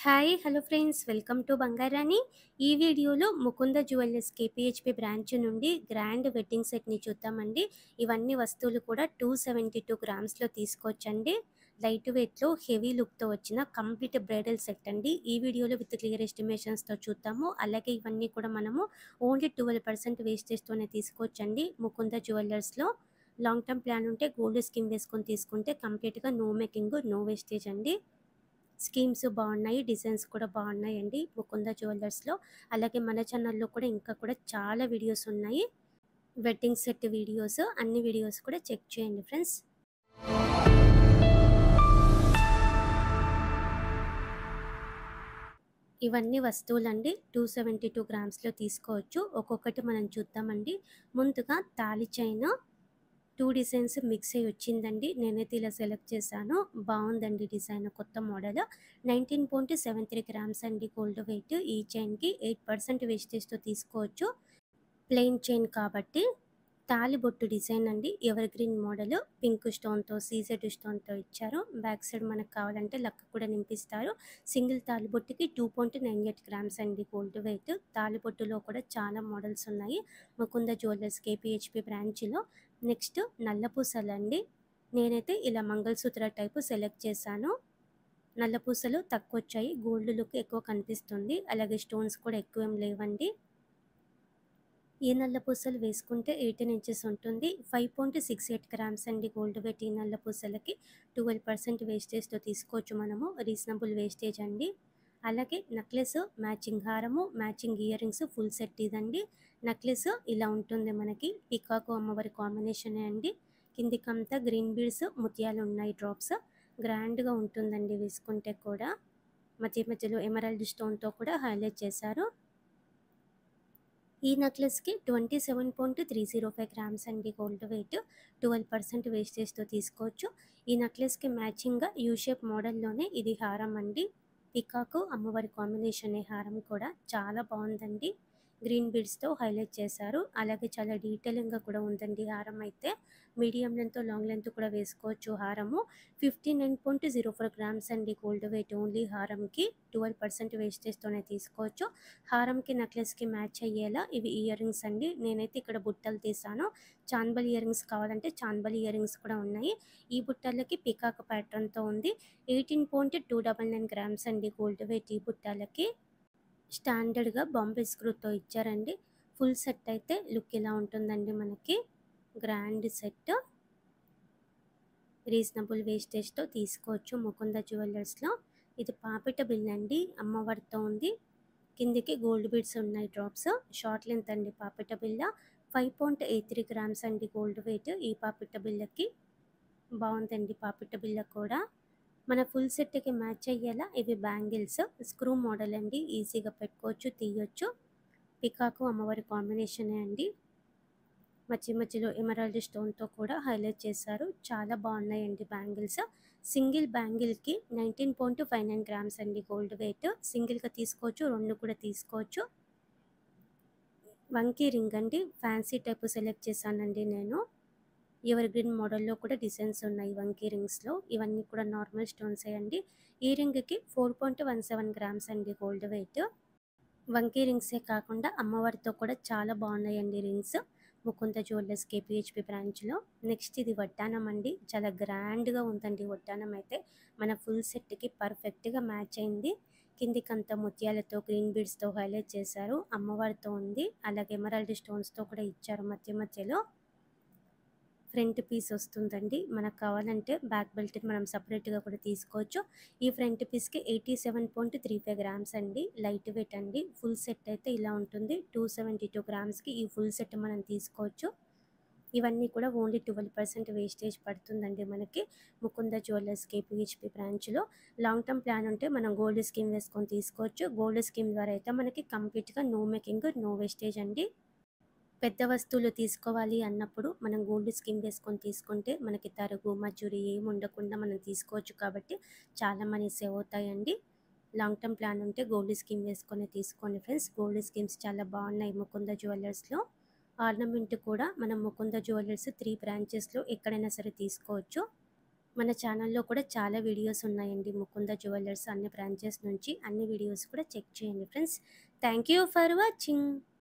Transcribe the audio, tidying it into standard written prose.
Hi hello friends, welcome to Bangarani. ఈ వీడియోలో Mukunda jewellers కేపీహెచ్పి branch నుండి గ్రాండ్ వెడ్డింగ్ సెట్ని చూద్దామండి. ఇవన్నీ వస్తువులు కూడా 272 గ్రామ్స్లో తీసుకోవచ్చండి. లైట్ వెయిట్లో హెవీ లుక్తో వచ్చిన కంప్లీట్ బ్రైడల్ సెట్ అండి. ఈ వీడియోలో విత్ క్లియర్ ఎస్టిమేషన్స్తో చూద్దాము. అలాగే ఇవన్నీ కూడా మనము ఓన్లీ 12% వేస్టేజ్తోనే తీసుకోవచ్చండి. ముకుంద జ్యువెలర్స్లో లాంగ్ టర్మ్ ప్లాన్ ఉంటే గోల్డ్ స్కీమ్ వేసుకొని తీసుకుంటే కంప్లీట్గా నో మేకింగ్ నో వేస్టేజ్ అండి. స్కీమ్స్ బాగున్నాయి, డిజైన్స్ కూడా బాగున్నాయండి ముకుంద జ్యువెలర్స్లో. అలాగే మన ఛానల్లో కూడా ఇంకా కూడా చాలా వీడియోస్ ఉన్నాయి, వెడ్డింగ్ సెట్ వీడియోస్. అన్ని వీడియోస్ కూడా చెక్ చేయండి ఫ్రెండ్స్. ఇవన్నీ వస్తువులండి 272 గ్రామ్స్లో తీసుకోవచ్చు. ఒక్కొక్కటి మనం చూద్దామండి. ముందుగా తాళి చైన్ 2 డిజైన్స్ మిక్స్ అయ్యి వచ్చిందండి. నేనైతే ఇలా సెలెక్ట్ చేశాను. బాగుందండి డిజైన్, కొత్త మోడల్. 19.73 గ్రామ్స్ అండి గోల్డ్ వెయిట్. ఈ చైన్కి 8% వేస్టేజ్తో తీసుకోవచ్చు. ప్లెయిన్ చైన్ కాబట్టి. తాలి బొట్టు డిజైన్ అండి, ఎవర్ గ్రీన్ మోడల్. పింక్ స్టోన్తో సీజెడ్ స్టోన్తో ఇచ్చారు. బ్యాక్ సైడ్ మనకు కావాలంటే లక్క కూడా నింపిస్తారు. సింగిల్ తాలిబొట్టుకి 2.98 గ్రామ్స్ అండి గోల్డ్ వెయిట్. తాలిబొట్టులో కూడా చాలా మోడల్స్ ఉన్నాయి ముకుంద జ్యువెలర్స్ కేపీహెచ్పి బ్రాంచ్లో. నెక్స్ట్ నల్ల పూసలు అండి. నేనైతే ఇలా మంగళసూత్ర టైపు సెలెక్ట్ చేశాను. నల్ల పూసలు తక్కువ వచ్చాయి, గోల్డ్ లుక్ ఎక్కువ కనిపిస్తుంది. అలాగే స్టోన్స్ కూడా ఎక్కువ ఏం లేవండి. ఈ నల్ల పూసలు వేసుకుంటే 18 ఇంచెస్ ఉంటుంది. 5.68 గ్రామ్స్ అండి గోల్డ్ వెయిట్. ఈ నల్ల పూసలకి 12% వేస్టేజ్తో తీసుకోవచ్చు మనము. రీజనబుల్ వేస్టేజ్ అండి. అలాగే నెక్లెస్, మ్యాచింగ్ హారము, matching ear rings full set ఇదండి. నెక్లెస్ ఇలా ఉంటుంది మనకి, పికాకు అమ్మవారి కాంబినేషన్ అండి. కిందికంతా గ్రీన్ బీడ్స్, ముత్యాలు ఉన్నాయి డ్రాప్స్. గ్రాండ్గా ఉంటుందండి వేసుకుంటే కూడా. మధ్య మధ్యలో ఎమరాల్డ్ స్టోన్తో కూడా హైలైట్ చేశారు. ఈ నెక్లెస్కి 27.305 గ్రామ్స్ అండి గోల్డ్ వెయిట్. 12% వేస్టేజ్తో తీసుకోవచ్చు. ఈ నెక్లెస్కి మ్యాచింగ్గా యూ షేప్ మోడల్లోనే ఇది హారం అండి. పికాకు అమ్మవారి కాంబినేషన్ హారం కూడా చాలా బాగుందండి. గ్రీన్ బీడ్స్తో హైలైట్ చేశారు. అలాగే చాలా డీటెయిలింగ్గా కూడా ఉందండి హారం అయితే. మీడియం లెంత్, లాంగ్ లెంత్ కూడా వేసుకోవచ్చు హారము. 59.04 గ్రామ్స్ అండి గోల్డ్ వెయిట్ ఓన్లీ హారంకి. 12% వేస్టేజ్తోనే తీసుకోవచ్చు. హారంకి నెక్లెస్కి మ్యాచ్ అయ్యేలా ఇవి ఇయర్ రింగ్స్ అండి. నేనైతే ఇక్కడ బుట్టలు తీసాను. చాన్బల్ ఇయర్ రింగ్స్ కావాలంటే చాన్బల్ ఇయర్ రింగ్స్ కూడా ఉన్నాయి. ఈ బుట్టలకి పికాక్ ప్యాటర్న్తో ఉంది. 18.299 గ్రామ్స్ అండి గోల్డ్ వెయిట్ ఈ బుట్టాలకి. స్టాండర్డ్గా బాంబే స్క్రూతో ఇచ్చారండి. ఫుల్ సెట్ అయితే లుక్ ఇలా ఉంటుందండి మనకి. గ్రాండ్ సెట్, రీజనబుల్ వేస్టేజ్తో తీసుకోవచ్చు ముకుంద జ్యువెలర్స్లో. ఇది పాపిట బిల్ అండి, అమ్మవారితో ఉంది. కిందికి గోల్డ్ బీడ్స్ ఉన్నాయి డ్రాప్స్. షార్ట్ లెంత్ అండి పాపిట బిల్ల. 5.83 గ్రామ్స్ అండి గోల్డ్ వెయిట్ ఈ పాపిట బిల్లకి. బాగుందండి పాపిట బిల్ల కూడా. మన ఫుల్ సెట్కి మ్యాచ్ అయ్యేలా ఇవి బ్యాంగిల్స్, స్క్రూ మోడల్ అండి. ఈజీగా పెట్టుకోవచ్చు, తీయొచ్చు. పికాకు అమ్మవారి కాంబినేషనే అండి. మధ్య మధ్యలో ఎమరాల్డ్ స్టోన్తో కూడా హైలైట్ చేశారు. చాలా బాగున్నాయండి బ్యాంగిల్స్. సింగిల్ బ్యాంగిల్కి 19.59 గ్రామ్స్ అండి గోల్డ్ వెయిట్. సింగిల్గా తీసుకోవచ్చు, రెండు కూడా తీసుకోవచ్చు. వంకీ రింగ్ అండి, ఫ్యాన్సీ టైపు సెలెక్ట్ చేశానండి నేను. ఎవర్ గ్రీన్ మోడల్లో కూడా డిజైన్స్ ఉన్నాయి వంకీ రింగ్స్లో. ఇవన్నీ కూడా నార్మల్ స్టోన్స్ అండి. ఈ రింగ్కి 4.17 గ్రామ్స్ అండి గోల్డ్ వెయిట్. వంకీ రింగ్సే కాకుండా అమ్మవారితో కూడా చాలా బాగున్నాయండి రింగ్స్ ముకుంద జ్యువెలర్స్ కేపీహెచ్పి బ్రాంచ్లో. నెక్స్ట్ ఇది వడ్డానం అండి. చాలా గ్రాండ్గా ఉందండి వడ్డానం అయితే. మన ఫుల్ సెట్కి పర్ఫెక్ట్గా మ్యాచ్ అయింది. కిందికంతా ముత్యాలతో గ్రీన్ బీడ్స్తో హైలైట్ చేశారు. అమ్మవారితో ఉంది. అలాగే ఎమరాల్డ్ స్టోన్స్తో కూడా ఇచ్చారు మధ్య మధ్యలో. ఫ్రంట్ పీస్ వస్తుందండి. మనకు కావాలంటే బ్యాక్ బెల్ట్ మనం సపరేట్గా కూడా తీసుకోవచ్చు. ఈ ఫ్రంట్ పీస్కి 87.35 గ్రామ్స్ అండి. లైట్ వెయిట్ అండి. ఫుల్ సెట్ అయితే ఇలా ఉంటుంది. 272 గ్రామ్స్కి ఈ ఫుల్ సెట్ మనం తీసుకోవచ్చు. ఇవన్నీ కూడా ఓన్లీ 12% వేస్టేజ్ పడుతుందండి మనకి ముకుంద జ్యువెలర్స్ కేపీహెచ్పి బ్రాంచ్లో. లాంగ్ టర్మ్ ప్లాన్ ఉంటే మనం గోల్డ్ స్కీమ్ వేసుకొని తీసుకోవచ్చు. గోల్డ్ స్కీమ్ ద్వారా అయితే మనకి కంప్లీట్గా నో మేకింగ్ నో వేస్టేజ్ అండి. పెద్ద వస్తువులు తీసుకోవాలి అన్నప్పుడు మనం గోల్డ్ స్కీమ్ వేసుకొని తీసుకుంటే మనకి తరుగు మజూరి ఏమి ఉండకుండా మనం తీసుకోవచ్చు. కాబట్టి చాలా మనీ సేవ్ అవుతాయండి. లాంగ్ టర్మ్ ప్లాన్ ఉంటే గోల్డ్ స్కీమ్ వేసుకొని తీసుకోండి ఫ్రెండ్స్. గోల్డ్ స్కీమ్స్ చాలా బాగున్నాయి ముకుంద జ్యువెలర్స్లో. ఆర్నమెంట్ కూడా మనం ముకుంద జ్యువెలర్స్ 3 బ్రాంచెస్లో ఎక్కడైనా సరే తీసుకోవచ్చు. మన ఛానల్‌లో కూడా చాలా వీడియోస్ ఉన్నాయండి. ముకుంద జ్యువెల్లర్స్ అన్ని బ్రాంచెస్ నుంచి అన్ని వీడియోస్ కూడా చెక్ చేయండి friends. Thank you for watching.